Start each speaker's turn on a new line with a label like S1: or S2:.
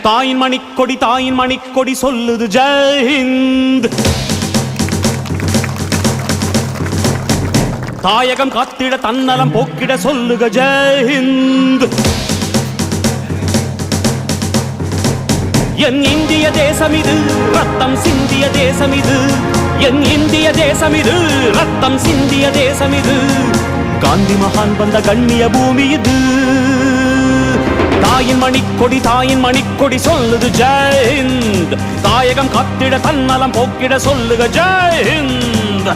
S1: தாயின் மணிக்கொடி தாயின் மணிக்கொடி சொல்லுது ஜெய் ஹிந்த். தாயகம் காத்திட தன்னலம் போக்கிட சொல்லுக ஜெய் ஹிந்த். என் இந்திய தேசம் இது ரத்தம் சிந்திய தேசம் இது. என் இந்திய தேசம் இது ரத்தம் சிந்திய தேசம் இது. காந்தி மகான் வந்த கண்ணிய பூமி இது. தாயின் மணிக்கொடி சொல்லுது ஜெய் ஹிந்த். தாயகம் காத்திட தன்னலம் போக்கிட சொல்லுக ஜெய் ஹிந்த்.